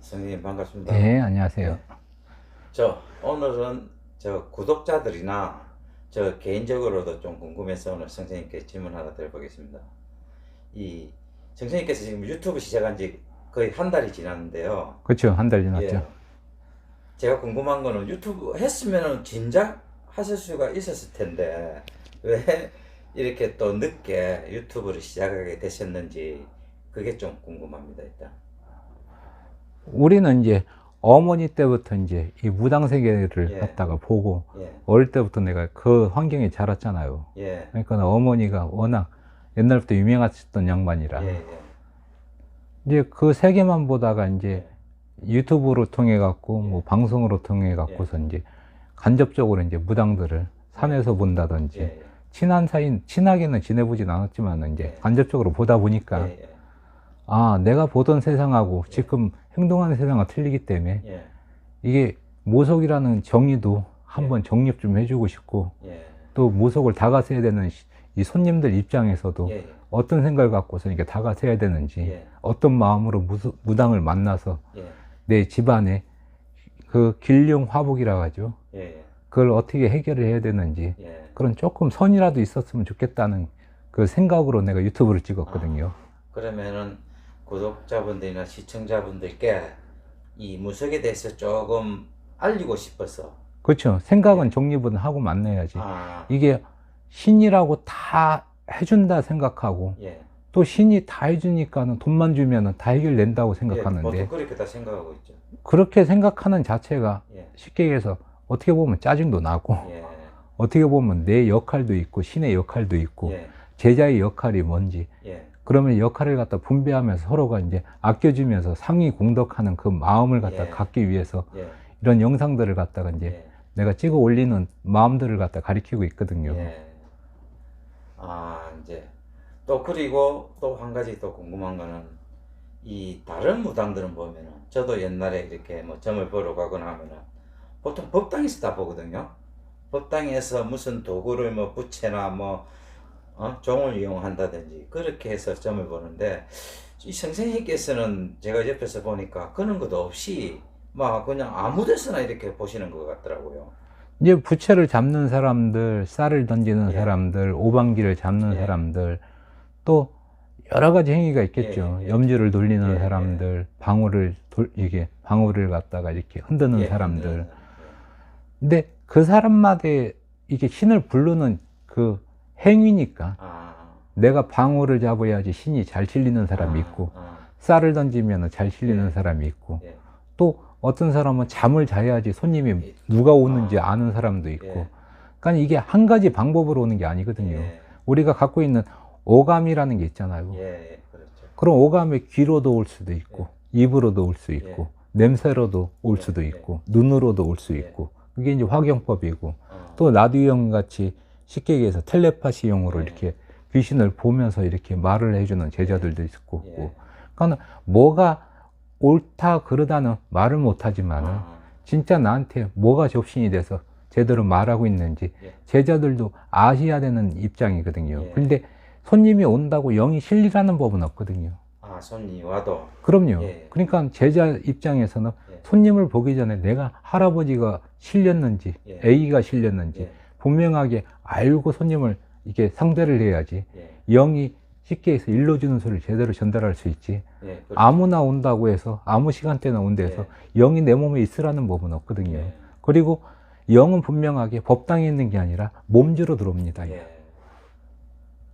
선생님 반갑습니다. 네, 안녕하세요. 네. 오늘은 구독자들이나 개인적으로도 좀 궁금해서 오늘 선생님께 질문 하나 드려보겠습니다. 이 선생님께서 지금 유튜브 시작한 지 거의 한 달이 지났는데요. 그렇죠. 한 달 지났죠. 예. 제가 궁금한 거는 유튜브 했으면은 진작 하실 수가 있었을 텐데 왜 이렇게 또 늦게 유튜브를 시작하게 되셨는지 그게 좀 궁금합니다, 일단. 우리는 이제 어머니 때부터 이제 이 무당 세계를 예. 갖다가 보고 예. 어릴 때부터 내가 그 환경에 자랐잖아요. 예. 그러니까 어머니가 워낙 옛날부터 유명하셨던 양반이라 예. 예. 이제 그 세계만 보다가 이제 유튜브로 통해 갖고 뭐 방송으로 통해 갖고서 이제 간접적으로 이제 무당들을 산에서 본다든지 예. 친한 사이 친하게는 지내보진 않았지만 이제 간접적으로 보다 보니까 예. 아, 내가 보던 세상하고 지금 행동하는 세상과 틀리기 때문에 예. 이게 모속이라는 정의도 한번 정립 좀 해주고 싶고 예. 또 모속을 다가서야 되는 이 손님들 입장에서도 예. 어떤 생각을 갖고서 이렇게 다가서야 되는지 예. 어떤 마음으로 무당을 만나서 예. 내 집안에 그 길흉 화복이라고 하죠. 예. 그걸 어떻게 해결을 해야 되는지 예. 그런 조금 선이라도 있었으면 좋겠다는 그 생각으로 내가 유튜브를 찍었거든요. 그러면은 구독자분들이나 시청자분들께 이 무속에 대해서 조금 알리고 싶어서. 그렇죠. 생각은 정립은 하고 만나야지. 이게 신이라고 다 해준다 생각하고 예. 또 신이 다 해주니까는 돈만 주면은 다 해결된다고 생각하는데 보통 그렇게 다 생각하고 있죠. 그렇게 생각하는 자체가 예. 쉽게 얘기해서 어떻게 보면 짜증도 나고 예. 어떻게 보면 내 역할도 있고 신의 역할도 있고 예. 제자의 역할이 뭔지 예. 그러면 역할을 갖다 분배하면서 서로가 이제 아껴주면서 상의 공덕하는 그 마음을 갖다 예. 갖기 위해서 예. 이런 영상들을 갖다가 이제 예. 내가 찍어 올리는 마음들을 갖다 가리키고 있거든요. 예. 이제 또 그리고 또 한 가지 또 궁금한 거는 이 다른 무당들은 보면은 저도 옛날에 이렇게 뭐 점을 보러 가거나 하면은 보통 법당에서 다 보거든요. 법당에서 무슨 도구를 뭐 부채나 뭐 종을 이용한다든지 그렇게 해서 점을 보는데 이 선생님께서는 제가 옆에서 보니까 그런 것도 없이 막 그냥 아무 데서나 이렇게 보시는 것 같더라고요. 이제 부채를 잡는 사람들, 쌀을 던지는 예. 사람들, 오방기를 잡는 예. 사람들, 또 여러 가지 행위가 있겠죠. 염주를 돌리는 사람들, 방울을 갖다가 이렇게 흔드는 사람들. 근데 그 사람마다 이게 신을 부르는 그 행위니까 내가 방울을 잡아야지 신이 잘 실리는 사람이 있고 쌀을 던지면 잘 실리는 사람이 있고 또 어떤 사람은 잠을 자야지 손님이 누가 오는지 아는 사람도 있고 그러니까 이게 한 가지 방법으로 오는 게 아니거든요. 우리가 갖고 있는 오감이라는 게 있잖아요. 그렇죠. 그럼 오감이 귀로도 올 수도 있고 입으로도 올 수 있고 냄새로도 올 수도 있고 눈으로도 올 수 있고 그게 이제 화경법이고 또 라디오형 같이 쉽게 얘기해서 텔레파시용으로 이렇게 귀신을 보면서 이렇게 말을 해주는 제자들도 있고 그러니까 뭐가 옳다 그러다는 말을 못하지만은 진짜 나한테 뭐가 접신이 돼서 제대로 말하고 있는지 제자들도 아셔야 되는 입장이거든요. 근데 손님이 온다고 영이 실리라는 법은 없거든요. 손님이 와도. 그럼요. 그러니까 제자 입장에서는 손님을 보기 전에 내가 할아버지가 실렸는지 A가 실렸는지 분명하게 알고 손님을 이렇게 상대를 해야지 영이 쉽게 해서 일러주는 소리를 제대로 전달할 수 있지. 그렇죠. 아무나 온다고 해서 아무 시간대나 온다 해서 영이 내 몸에 있으라는 법은 없거든요. 그리고 영은 분명하게 법당에 있는 게 아니라 몸주로 들어옵니다.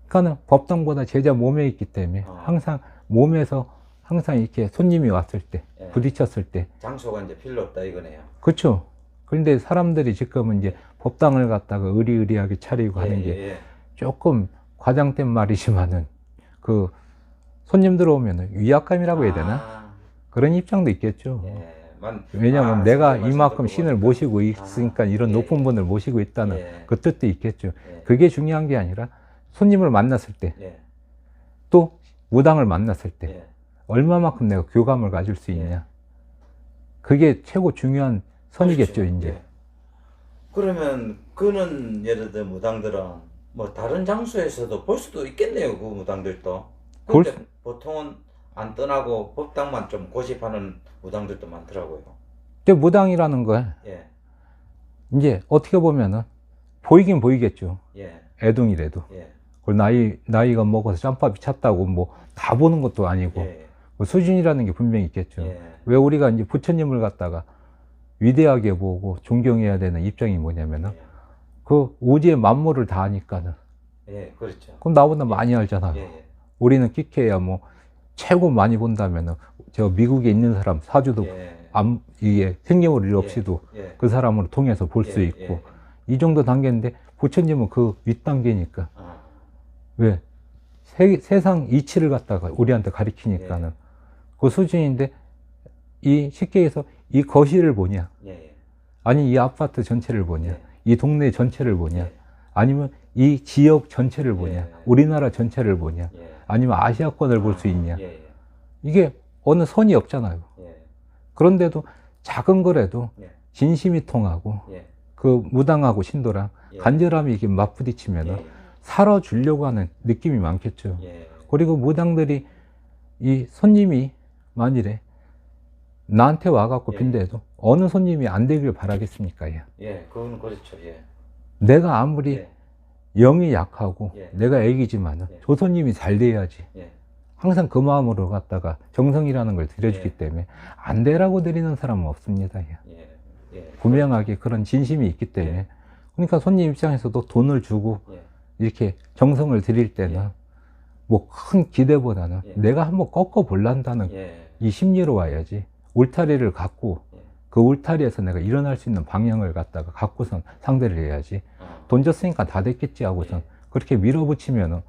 그러니까 법당보다 제자 몸에 있기 때문에 항상 몸에서 항상 이렇게 손님이 왔을 때 부딪혔을 때 장소가 이제 필요 없다 이거네요. 그렇죠. 그런데 사람들이 지금은 이제 법당을 갖다가 의리의리하게 차리고 하는 게 조금 과장된 말이지만은 그 손님 들어오면 위압감이라고 해야 되나? 그런 입장도 있겠죠. 왜냐하면 내가 이만큼 신을 모시고 있으니까 이런 높은 분을 모시고 있다는 그 뜻도 있겠죠. 그게 중요한 게 아니라 손님을 만났을 때 또 무당을 만났을 때 얼마만큼 내가 교감을 가질 수 있냐. 그게 최고 중요한 선이겠죠. 그렇죠. 이제. 그러면 그는 예를 들어 무당들은 뭐 다른 장소에서도 볼 수도 있겠네요. 그 무당들도. 근데 보통은 안 떠나고 법당만 좀 고집하는 무당들도 많더라고요. 근데 무당이라는 거 예, 이제 어떻게 보면은 보이긴 보이겠죠. 예, 애동이라도. 예, 그리고 나이가 먹어서 짬밥이 찼다고 뭐 다 보는 것도 아니고 예, 그 수준이라는 게 분명히 있겠죠. 예, 왜 우리가 이제 부처님을 갖다가 위대하게 보고 존경해야 되는 입장이 뭐냐면은 그 오지의 만물을 다 아니까는. 예, 그렇죠. 그럼 나보다 많이 알잖아요. 예, 예, 우리는 끼케야 뭐 최고 많이 본다면은 저 미국에 있는 사람 사주도 예, 이게 생년월일 없이도 예, 그 사람으로 통해서 볼 수 예, 있고 예. 이 정도 단계인데 부처님은 그 윗단계니까 아, 왜 세상 이치를 갖다가 우리한테 가리키니까는 그 수준인데 이 쉽게 해서 이 거실을 보냐 예, 예, 아니 이 아파트 전체를 보냐 예. 이 동네 전체를 보냐 예, 아니면 이 지역 전체를 보냐 예. 우리나라 전체를 보냐 예. 아니면 아시아권을 볼 수 있냐 예, 예, 이게 어느 선이 없잖아요. 예, 그런데도 작은 거라도 예, 진심이 통하고 예, 그 무당하고 신도랑 예. 간절함이 이렇게 맞부딪히면 예, 살아주려고 하는 느낌이 많겠죠. 예, 그리고 무당들이 이 손님이 만일에 나한테 와갖고 예. 빈대도 어느 손님이 안 되길 바라겠습니까? 야. 예, 그건 그렇죠. 예, 내가 아무리 예, 영이 약하고 예. 내가 애기지만은 예. 저 손님이 잘 돼야지. 예, 항상 그 마음으로 갖다가 정성이라는 걸 들여주기 예. 때문에 안 되라고 드리는 사람은 없습니다. 야. 예, 예, 분명하게 그런 진심이 있기 때문에 예. 그러니까 손님 입장에서도 돈을 주고 예, 이렇게 정성을 드릴 때는 예. 뭐 큰 기대보다는 예. 내가 한번 꺾어 볼란다는 예, 이 심리로 와야지 울타리를 갖고 예. 그 울타리에서 내가 일어날 수 있는 방향을 갖다가 갖고선 상대를 해야지 어, 돈 줬으니까 다 됐겠지 하고선 예. 그렇게 밀어붙이면은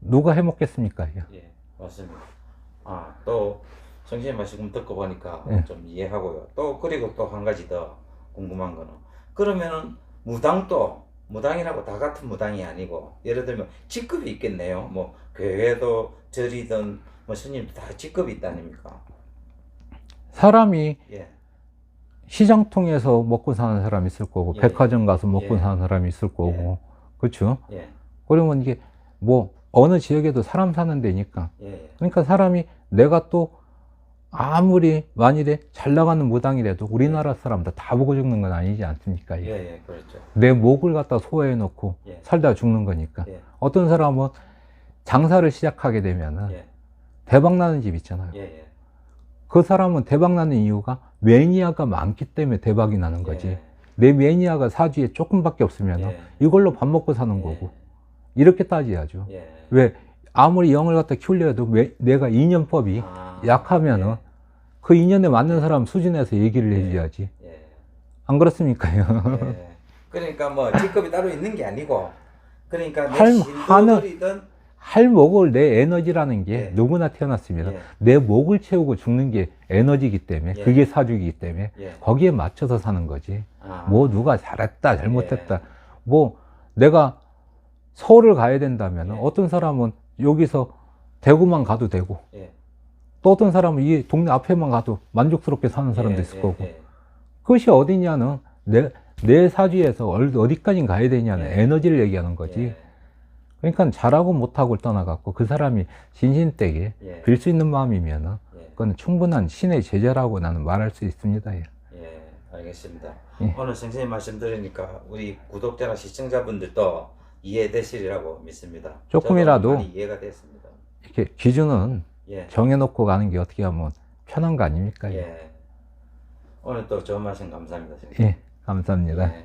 누가 해먹겠습니까? 야. 예, 맞습니다. 아, 또 선생님 말씀 듣고 보니까 예. 좀 이해하고요. 또 그리고 또 한 가지 더 궁금한 거는 그러면은 무당도 무당이라고 다 같은 무당이 아니고 예를 들면 직급이 있겠네요. 뭐 교회도 절이든 뭐 스님도 다 직급이 있다 아닙니까? 사람이 예, 시장 통해서 먹고 사는 사람이 있을 거고 예. 백화점 가서 먹고 예. 사는 사람이 있을 거고 그렇죠? 예, 그러면 이게 뭐 어느 지역에도 사람 사는 데니까 예, 그러니까 사람이 내가 또 아무리 만일에 잘 나가는 무당이라도 우리나라 사람들 다 보고 죽는 건 아니지 않습니까? 예, 예, 그렇죠. 내 목을 갖다 소화해 놓고 예. 살다 죽는 거니까 예, 어떤 사람은 장사를 시작하게 되면은 예, 대박 나는 집 있잖아요. 예, 예. 그 사람은 대박 나는 이유가 매니아가 많기 때문에 대박이 나는 거지. 예, 내 매니아가 사주에 조금밖에 없으면 예. 이걸로 밥 먹고 사는 예. 거고 이렇게 따져야죠. 예. 왜 아무리 영을 갖다 키우려 해도 내가 인연법이 아, 약하면은 그 인연에 맞는 사람 수준에서 얘기를 해줘야지. 예, 안 그렇습니까요? 예. 그러니까 뭐 직급이 따로 있는 게 아니고 그러니까 내 하는 신도들이든 할 목을 내 에너지라는 게 예. 누구나 태어났습니다. 예. 내 목을 채우고 죽는 게 에너지이기 때문에 예. 그게 사주이기 때문에 예. 거기에 맞춰서 사는 거지. 아, 뭐 누가 잘했다 예. 잘못했다 뭐 내가 서울을 가야 된다면 예. 어떤 사람은 여기서 대구만 가도 되고 예. 또 어떤 사람은 이 동네 앞에만 가도 만족스럽게 사는 사람도 예, 있을 예, 거고 예. 그것이 어디냐는 내 사주에서 어디까지 가야 되냐는 예. 에너지를 얘기하는 거지. 예. 그러니까 잘하고 못하고를 떠나갖고 그 사람이 진심되게 예. 빌 수 있는 마음이면은 예. 그건 충분한 신의 제자라고 나는 말할 수 있습니다. 예. 예, 알겠습니다. 예. 오늘 선생님 말씀 들으니까 우리 구독자나 시청자분들도 이해되시리라고 믿습니다. 조금이라도 저도 많이 이해가 됐습니다. 이렇게 기준은 예, 정해놓고 가는 게 어떻게 하면 편한 거 아닙니까? 예. 예. 오늘 또 좋은 말씀 감사합니다. 선생님. 예, 감사합니다. 예.